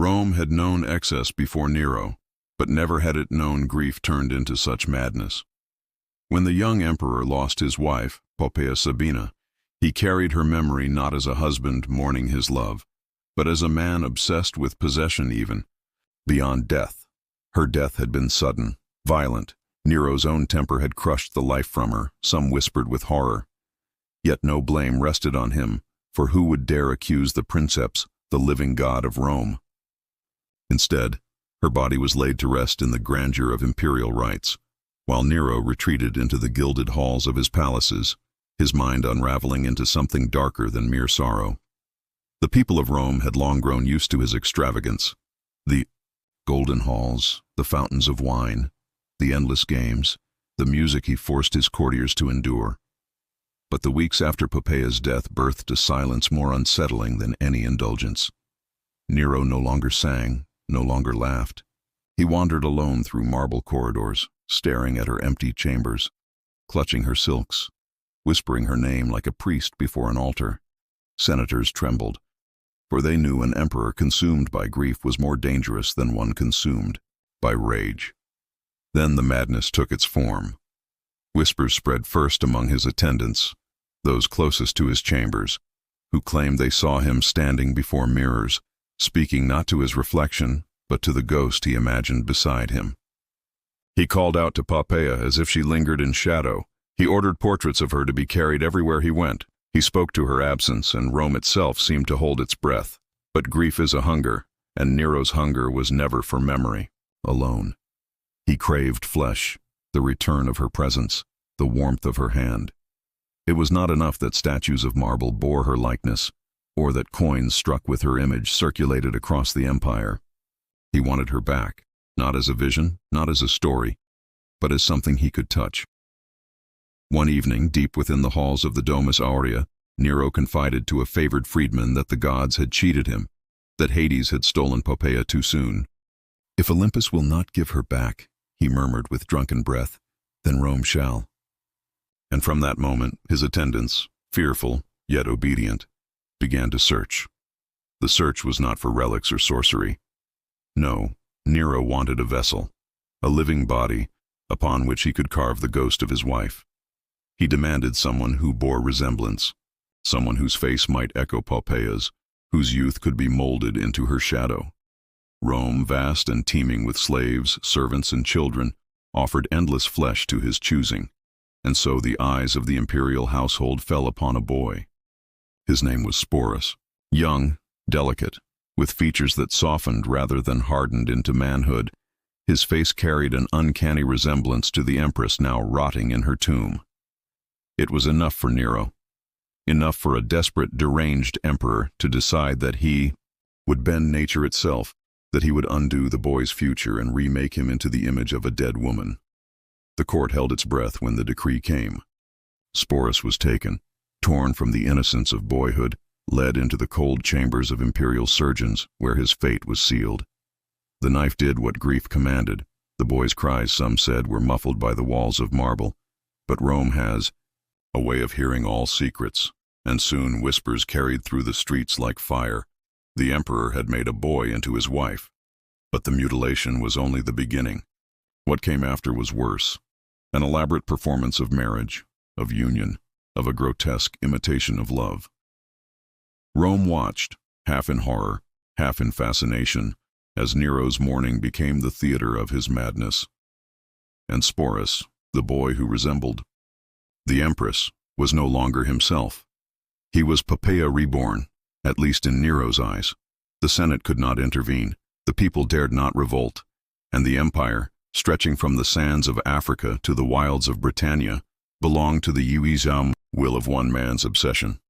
Rome had known excess before Nero, but never had it known grief turned into such madness. When the young emperor lost his wife, Poppaea Sabina, he carried her memory not as a husband mourning his love, but as a man obsessed with possession even, beyond death. Her death had been sudden, violent. Nero's own temper had crushed the life from her, some whispered with horror. Yet no blame rested on him, for who would dare accuse the princeps, the living god of Rome? Instead, her body was laid to rest in the grandeur of imperial rites, while Nero retreated into the gilded halls of his palaces, his mind unraveling into something darker than mere sorrow. The people of Rome had long grown used to his extravagance. The golden halls, the fountains of wine, the endless games, the music he forced his courtiers to endure. But the weeks after Poppaea's death birthed a silence more unsettling than any indulgence. Nero no longer sang, no longer laughed. He wandered alone through marble corridors, staring at her empty chambers, clutching her silks, whispering her name like a priest before an altar. Senators trembled, for they knew an emperor consumed by grief was more dangerous than one consumed by rage. Then the madness took its form. Whispers spread first among his attendants, those closest to his chambers, who claimed they saw him standing before mirrors, speaking not to his reflection, but to the ghost he imagined beside him. He called out to Poppaea as if she lingered in shadow. He ordered portraits of her to be carried everywhere he went. He spoke to her absence, and Rome itself seemed to hold its breath. But grief is a hunger, and Nero's hunger was never for memory alone. He craved flesh, the return of her presence, the warmth of her hand. It was not enough that statues of marble bore her likeness, or that coins struck with her image circulated across the empire. He wanted her back, not as a vision, not as a story, but as something he could touch. One evening, deep within the halls of the Domus Aurea, Nero confided to a favored freedman that the gods had cheated him, that Hades had stolen Poppaea too soon. "If Olympus will not give her back," he murmured with drunken breath, "then Rome shall." And from that moment, his attendants, fearful yet obedient, began to search. The search was not for relics or sorcery. No, Nero wanted a vessel, a living body, upon which he could carve the ghost of his wife. He demanded someone who bore resemblance, someone whose face might echo Poppaea's, whose youth could be molded into her shadow. Rome, vast and teeming with slaves, servants, and children, offered endless flesh to his choosing, and so the eyes of the imperial household fell upon a boy. His name was Sporus, young, delicate, with features that softened rather than hardened into manhood. His face carried an uncanny resemblance to the empress now rotting in her tomb. It was enough for Nero, enough for a desperate, deranged emperor to decide that he would bend nature itself, that he would undo the boy's future and remake him into the image of a dead woman. The court held its breath when the decree came. Sporus was taken, torn from the innocence of boyhood, led into the cold chambers of imperial surgeons, where his fate was sealed. The knife did what grief commanded. The boy's cries, some said, were muffled by the walls of marble. But Rome has a way of hearing all secrets, and soon whispers carried through the streets like fire. The emperor had made a boy into his wife. But the mutilation was only the beginning. What came after was worse. An elaborate performance of marriage, of union, of a grotesque imitation of love. Rome watched, half in horror, half in fascination, as Nero's mourning became the theater of his madness. And Sporus, the boy who resembled the empress, was no longer himself. He was Poppaea reborn, at least in Nero's eyes. The Senate could not intervene, the people dared not revolt, and the empire, stretching from the sands of Africa to the wilds of Britannia, belonged to the will of one man's obsession.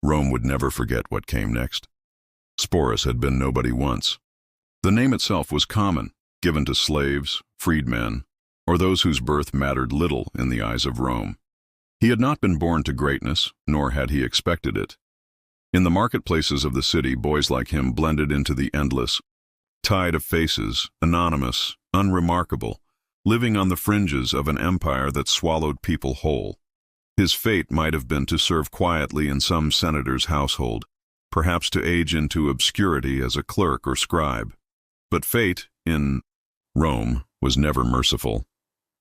Rome would never forget what came next. Sporus had been nobody once. The name itself was common, given to slaves, freedmen, or those whose birth mattered little in the eyes of Rome. He had not been born to greatness, nor had he expected it. In the marketplaces of the city, boys like him blended into the endless tide of faces, anonymous, unremarkable, living on the fringes of an empire that swallowed people whole. His fate might have been to serve quietly in some senator's household, perhaps to age into obscurity as a clerk or scribe. But fate, in Rome, was never merciful,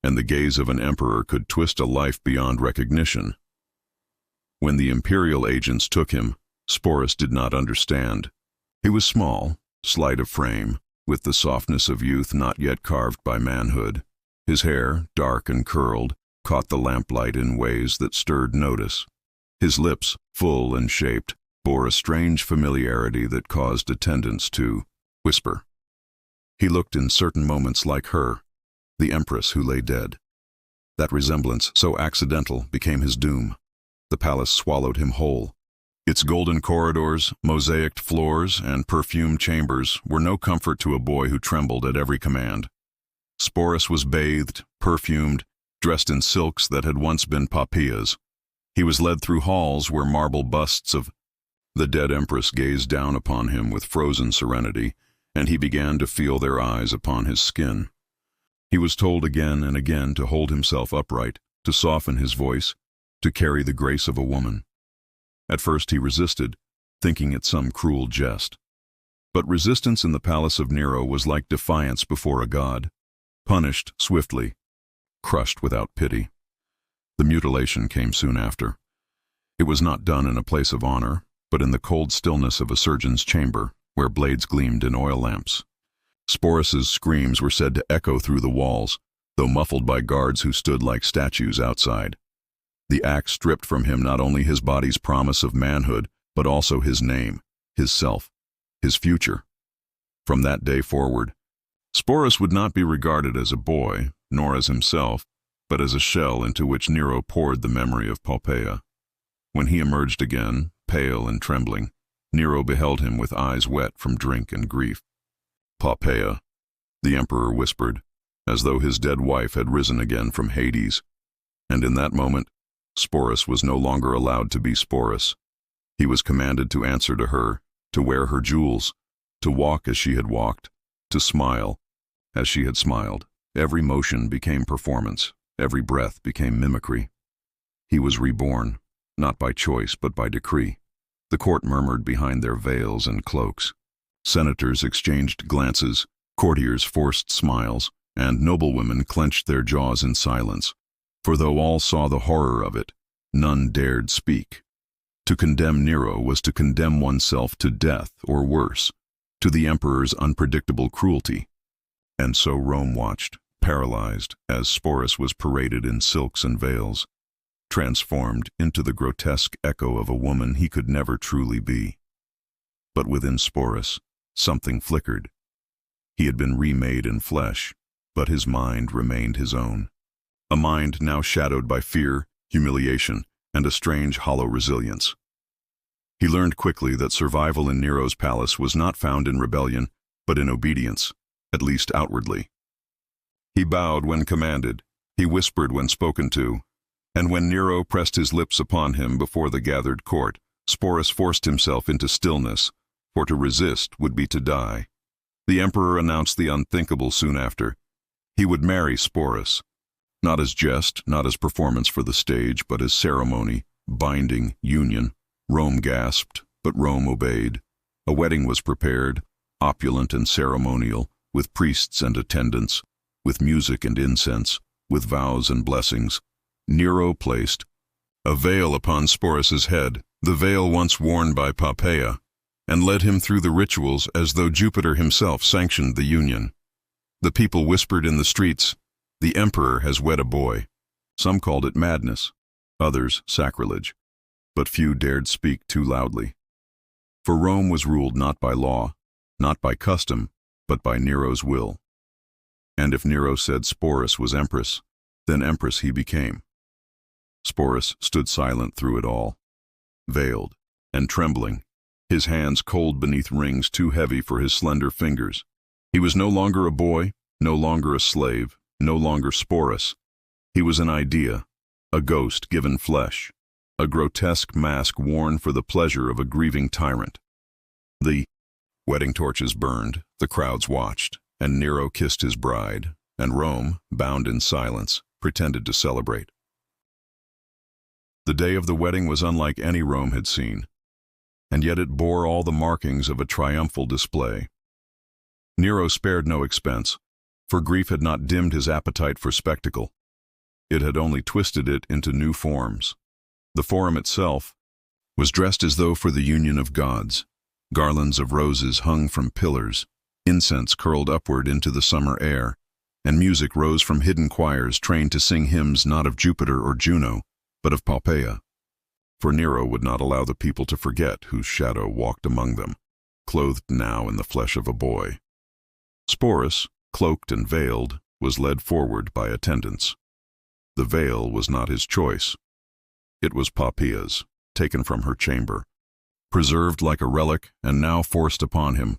and the gaze of an emperor could twist a life beyond recognition. When the imperial agents took him, Sporus did not understand. He was small, slight of frame, with the softness of youth not yet carved by manhood. His hair, dark and curled, caught the lamplight in ways that stirred notice. His lips, full and shaped, bore a strange familiarity that caused attendants to whisper. He looked in certain moments like her, the empress who lay dead. That resemblance, so accidental, became his doom. The palace swallowed him whole. Its golden corridors, mosaicked floors, and perfumed chambers were no comfort to a boy who trembled at every command. Sporus was bathed, perfumed, dressed in silks that had once been Poppaea's. He was led through halls where marble busts of the dead empress gazed down upon him with frozen serenity, and he began to feel their eyes upon his skin. He was told again and again to hold himself upright, to soften his voice, to carry the grace of a woman. At first he resisted, thinking it some cruel jest. But resistance in the palace of Nero was like defiance before a god, punished swiftly, crushed without pity. The mutilation came soon after. It was not done in a place of honor, but in the cold stillness of a surgeon's chamber, where blades gleamed in oil lamps. Sporus's screams were said to echo through the walls, though muffled by guards who stood like statues outside. The axe stripped from him not only his body's promise of manhood, but also his name, his self, his future. From that day forward, Sporus would not be regarded as a boy, nor as himself, but as a shell into which Nero poured the memory of Poppaea. When he emerged again, pale and trembling, Nero beheld him with eyes wet from drink and grief. "Poppaea," the emperor whispered, as though his dead wife had risen again from Hades. And in that moment, Sporus was no longer allowed to be Sporus. He was commanded to answer to her, to wear her jewels, to walk as she had walked, to smile as she had smiled. Every motion became performance, every breath became mimicry. He was reborn, not by choice but by decree. The court murmured behind their veils and cloaks. Senators exchanged glances, courtiers forced smiles, and noblewomen clenched their jaws in silence. For though all saw the horror of it, none dared speak. To condemn Nero was to condemn oneself to death, or worse, to the emperor's unpredictable cruelty. And so Rome watched, paralyzed, as Sporus was paraded in silks and veils, transformed into the grotesque echo of a woman he could never truly be. But within Sporus, something flickered. He had been remade in flesh, but his mind remained his own. A mind now shadowed by fear, humiliation, and a strange hollow resilience. He learned quickly that survival in Nero's palace was not found in rebellion, but in obedience, at least outwardly. He bowed when commanded, he whispered when spoken to, and when Nero pressed his lips upon him before the gathered court, Sporus forced himself into stillness, for to resist would be to die. The emperor announced the unthinkable soon after. He would marry Sporus. Not as jest, not as performance for the stage, but as ceremony, binding, union. Rome gasped, but Rome obeyed. A wedding was prepared, opulent and ceremonial, with priests and attendants, with music and incense, with vows and blessings. Nero placed a veil upon Sporus's head, the veil once worn by Poppaea, and led him through the rituals as though Jupiter himself sanctioned the union. The people whispered in the streets, "The emperor has wed a boy." Some called it madness, others sacrilege, but few dared speak too loudly. For Rome was ruled not by law, not by custom, but by Nero's will. And if Nero said Sporus was empress, then empress he became. Sporus stood silent through it all, veiled and trembling, his hands cold beneath rings too heavy for his slender fingers. He was no longer a boy, no longer a slave, no longer Sporus. He was an idea, a ghost given flesh, a grotesque mask worn for the pleasure of a grieving tyrant. The wedding torches burned, the crowds watched, and Nero kissed his bride, and Rome, bound in silence, pretended to celebrate. The day of the wedding was unlike any Rome had seen, and yet it bore all the markings of a triumphal display. Nero spared no expense, for grief had not dimmed his appetite for spectacle. It had only twisted it into new forms. The forum itself was dressed as though for the union of gods. Garlands of roses hung from pillars, incense curled upward into the summer air, and music rose from hidden choirs trained to sing hymns not of Jupiter or Juno, but of Poppaea. For Nero would not allow the people to forget whose shadow walked among them, clothed now in the flesh of a boy. Sporus, cloaked and veiled, was led forward by attendants. The veil was not his choice. It was Poppaea's, taken from her chamber, preserved like a relic and now forced upon him.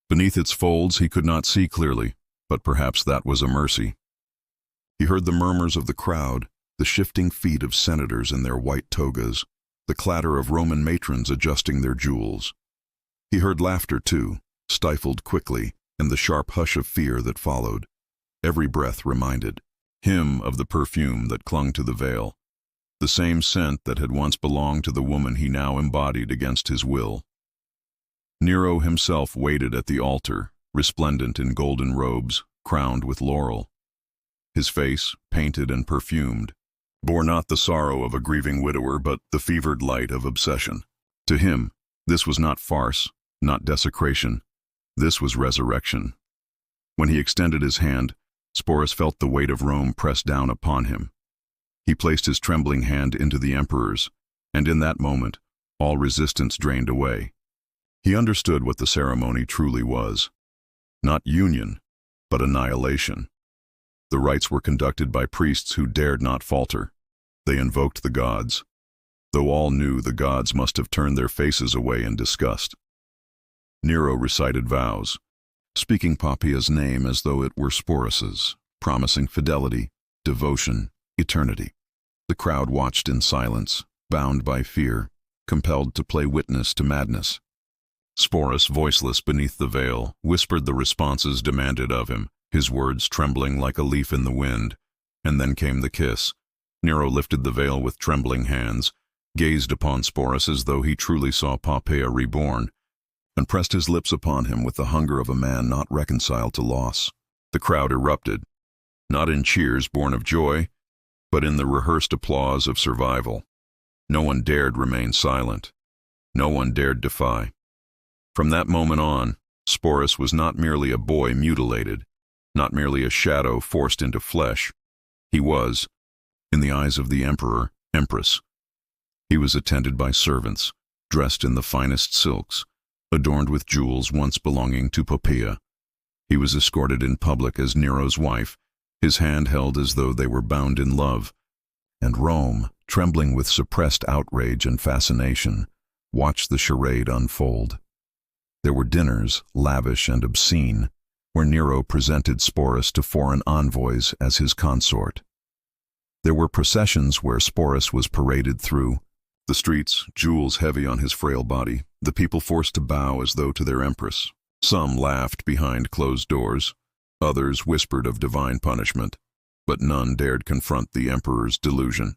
Beneath its folds he could not see clearly, but perhaps that was a mercy. He heard the murmurs of the crowd, the shifting feet of senators in their white togas, the clatter of Roman matrons adjusting their jewels. He heard laughter too, stifled quickly, and the sharp hush of fear that followed. Every breath reminded him of the perfume that clung to the veil, the same scent that had once belonged to the woman he now embodied against his will. Nero himself waited at the altar, resplendent in golden robes, crowned with laurel. His face, painted and perfumed, bore not the sorrow of a grieving widower but the fevered light of obsession. To him, this was not farce, not desecration. This was resurrection. When he extended his hand, Sporus felt the weight of Rome press down upon him. He placed his trembling hand into the emperor's, and in that moment, all resistance drained away. He understood what the ceremony truly was. Not union, but annihilation. The rites were conducted by priests who dared not falter. They invoked the gods, though all knew the gods must have turned their faces away in disgust. Nero recited vows, speaking Poppaea's name as though it were Sporus's, promising fidelity, devotion, eternity. The crowd watched in silence, bound by fear, compelled to play witness to madness. Sporus, voiceless beneath the veil, whispered the responses demanded of him, his words trembling like a leaf in the wind. And then came the kiss. Nero lifted the veil with trembling hands, gazed upon Sporus as though he truly saw Poppaea reborn, and pressed his lips upon him with the hunger of a man not reconciled to loss. The crowd erupted, not in cheers born of joy, but in the rehearsed applause of survival. No one dared remain silent. No one dared defy. From that moment on, Sporus was not merely a boy mutilated, not merely a shadow forced into flesh. He was, in the eyes of the emperor, empress. He was attended by servants, dressed in the finest silks, adorned with jewels once belonging to Poppaea. He was escorted in public as Nero's wife, his hand held as though they were bound in love. And Rome, trembling with suppressed outrage and fascination, watched the charade unfold. There were dinners, lavish and obscene, where Nero presented Sporus to foreign envoys as his consort. There were processions where Sporus was paraded through, the streets, jewels heavy on his frail body, the people forced to bow as though to their empress. Some laughed behind closed doors, others whispered of divine punishment, but none dared confront the emperor's delusion.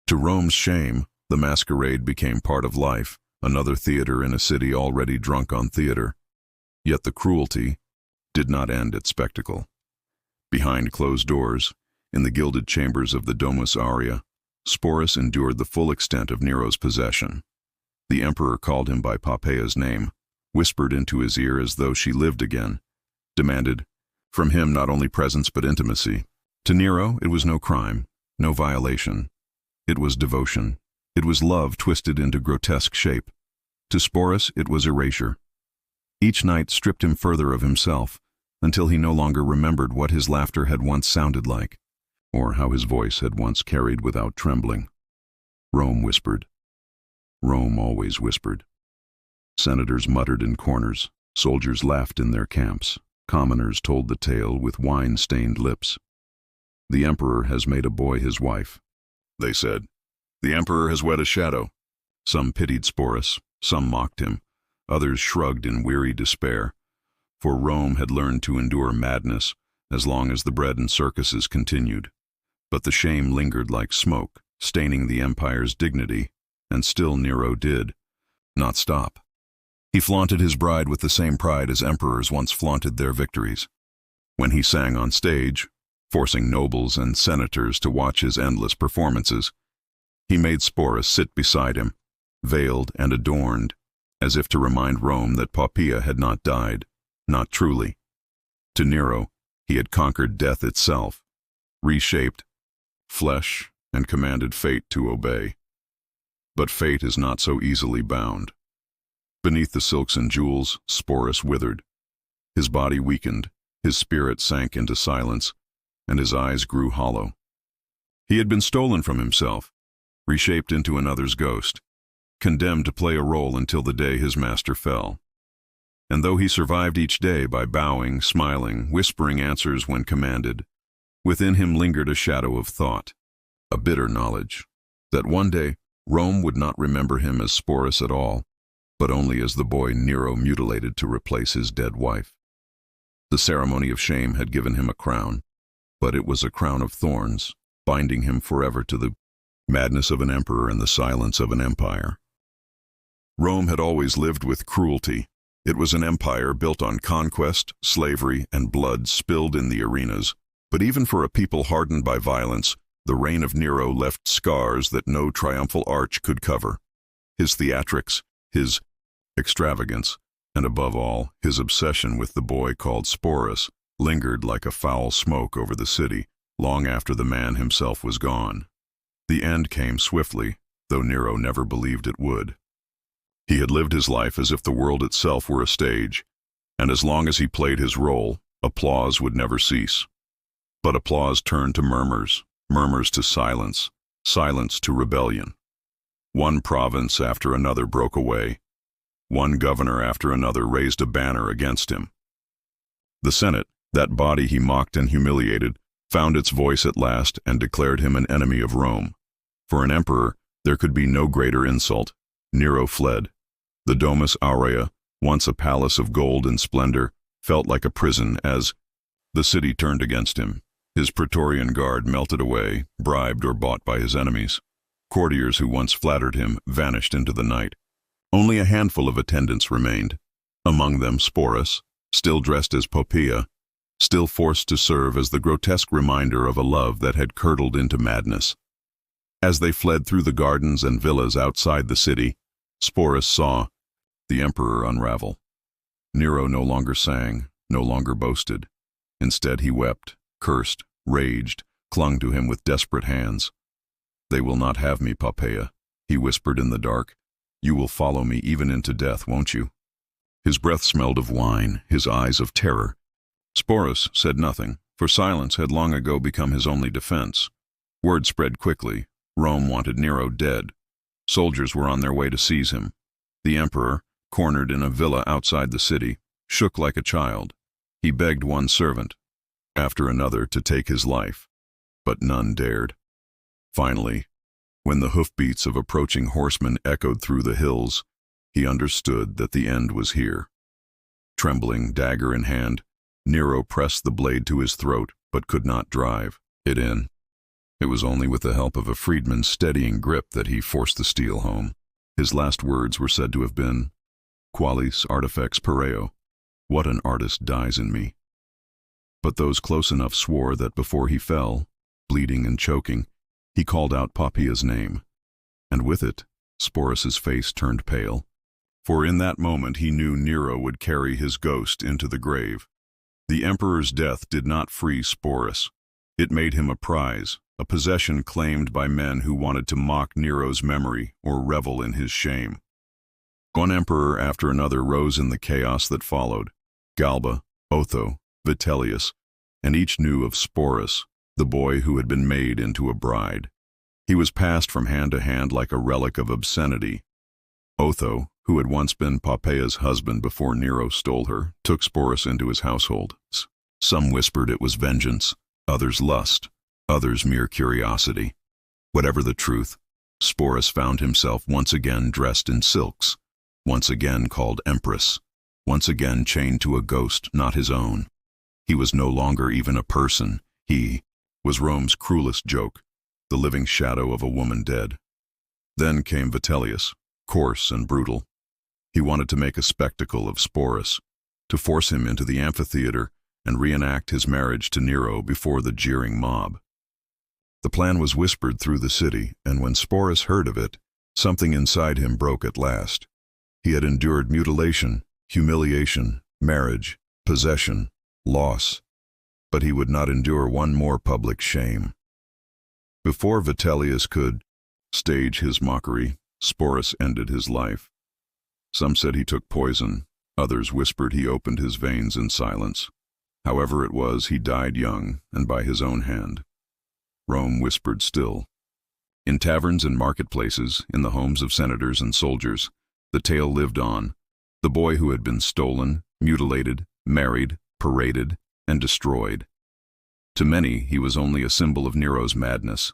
To Rome's shame, the masquerade became part of life, another theater in a city already drunk on theater. Yet the cruelty did not end at spectacle. Behind closed doors, in the gilded chambers of the Domus Aurea, Sporus endured the full extent of Nero's possession. The emperor called him by Poppaea's name, whispered into his ear as though she lived again, demanded from him not only presence but intimacy. To Nero, it was no crime, no violation. It was devotion. It was love twisted into grotesque shape. To Sporus, it was erasure. Each night stripped him further of himself, until he no longer remembered what his laughter had once sounded like, or how his voice had once carried without trembling. Rome whispered. Rome always whispered. Senators muttered in corners, soldiers laughed in their camps, commoners told the tale with wine-stained lips. The emperor has made a boy his wife, they said. The emperor has wed a shadow. Some pitied Sporus, some mocked him, others shrugged in weary despair, for Rome had learned to endure madness as long as the bread and circuses continued. But the shame lingered like smoke, staining the empire's dignity, and still Nero did not stop. He flaunted his bride with the same pride as emperors once flaunted their victories. When he sang on stage, forcing nobles and senators to watch his endless performances, he made Sporus sit beside him, veiled and adorned, as if to remind Rome that Poppaea had not died, not truly. To Nero, he had conquered death itself, reshaped flesh, and commanded fate to obey. But fate is not so easily bound. Beneath the silks and jewels, Sporus withered. His body weakened, his spirit sank into silence, and his eyes grew hollow. He had been stolen from himself, reshaped into another's ghost, condemned to play a role until the day his master fell. And though he survived each day by bowing, smiling, whispering answers when commanded, within him lingered a shadow of thought, a bitter knowledge, that one day Rome would not remember him as Sporus at all, but only as the boy Nero mutilated to replace his dead wife. The ceremony of shame had given him a crown, but it was a crown of thorns, binding him forever to the madness of an emperor and the silence of an empire. Rome had always lived with cruelty. It was an empire built on conquest, slavery, and blood spilled in the arenas. But even for a people hardened by violence, the reign of Nero left scars that no triumphal arch could cover. His theatrics, his extravagance, and above all, his obsession with the boy called Sporus, lingered like a foul smoke over the city, long after the man himself was gone. The end came swiftly, though Nero never believed it would. He had lived his life as if the world itself were a stage, and as long as he played his role, applause would never cease. But applause turned to murmurs, murmurs to silence, silence to rebellion. One province after another broke away. One governor after another raised a banner against him. The Senate, that body he mocked and humiliated, found its voice at last and declared him an enemy of Rome. For an emperor, there could be no greater insult. Nero fled. The Domus Aurea, once a palace of gold and splendor, felt like a prison as the city turned against him. His Praetorian guard melted away, bribed or bought by his enemies. Courtiers who once flattered him vanished into the night. Only a handful of attendants remained. Among them Sporus, still dressed as Poppaea, still forced to serve as the grotesque reminder of a love that had curdled into madness. As they fled through the gardens and villas outside the city, Sporus saw the emperor unravel. Nero no longer sang, no longer boasted. Instead he wept, cursed, raged, clung to him with desperate hands. "They will not have me, Poppaea," he whispered in the dark. "You will follow me even into death, won't you?" His breath smelled of wine, his eyes of terror. Sporus said nothing, for silence had long ago become his only defense. Word spread quickly. Rome wanted Nero dead. Soldiers were on their way to seize him. The emperor, cornered in a villa outside the city, shook like a child. He begged one servant after another to take his life, but none dared. Finally, when the hoofbeats of approaching horsemen echoed through the hills, he understood that the end was here. Trembling, dagger in hand, Nero pressed the blade to his throat, but could not drive it in. It was only with the help of a freedman's steadying grip that he forced the steel home. His last words were said to have been, "Qualis artifex pareo," "What an artist dies in me." But those close enough swore that before he fell, bleeding and choking, he called out Poppaea's name. And with it, Sporus's face turned pale. For in that moment he knew Nero would carry his ghost into the grave. The emperor's death did not free Sporus. It made him a prize, a possession claimed by men who wanted to mock Nero's memory or revel in his shame. One emperor after another rose in the chaos that followed. Galba, Otho, Vitellius, and each knew of Sporus, the boy who had been made into a bride. He was passed from hand to hand like a relic of obscenity. Otho, who had once been Poppaea's husband before Nero stole her, took Sporus into his household. Some whispered it was vengeance, others lust, others mere curiosity. Whatever the truth, Sporus found himself once again dressed in silks, once again called empress, once again chained to a ghost not his own. He was no longer even a person. He was Rome's cruelest joke, the living shadow of a woman dead. Then came Vitellius, coarse and brutal. He wanted to make a spectacle of Sporus, to force him into the amphitheater and reenact his marriage to Nero before the jeering mob. The plan was whispered through the city, and when Sporus heard of it, something inside him broke at last. He had endured mutilation, humiliation, marriage, possession, loss, but he would not endure one more public shame. Before Vitellius could stage his mockery, Sporus ended his life. Some said he took poison, others whispered he opened his veins in silence. However it was, he died young and by his own hand. Rome whispered still. In taverns and marketplaces, in the homes of senators and soldiers, the tale lived on. The boy who had been stolen, mutilated, married, paraded, and destroyed. To many, he was only a symbol of Nero's madness.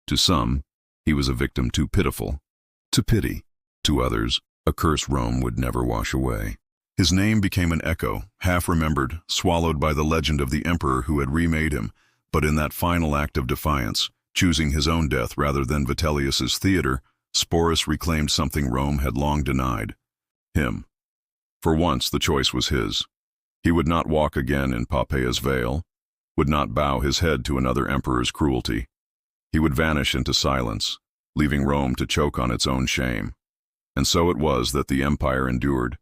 To some, he was a victim too pitiful to pity. To others, a curse Rome would never wash away. His name became an echo, half-remembered, swallowed by the legend of the emperor who had remade him, but in that final act of defiance, choosing his own death rather than Vitellius's theater, Sporus reclaimed something Rome had long denied: him. For once, the choice was his. He would not walk again in Poppaea's veil, would not bow his head to another emperor's cruelty. He would vanish into silence, leaving Rome to choke on its own shame. And so it was that the empire endured,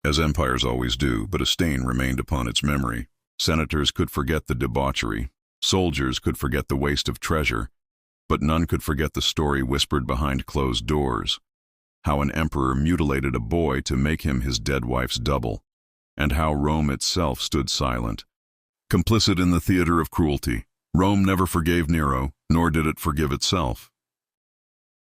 as empires always do, but a stain remained upon its memory. Senators could forget the debauchery, soldiers could forget the waste of treasure, but none could forget the story whispered behind closed doors: how an emperor mutilated a boy to make him his dead wife's double, and how Rome itself stood silent, complicit in the theater of cruelty. Rome never forgave Nero, nor did it forgive itself.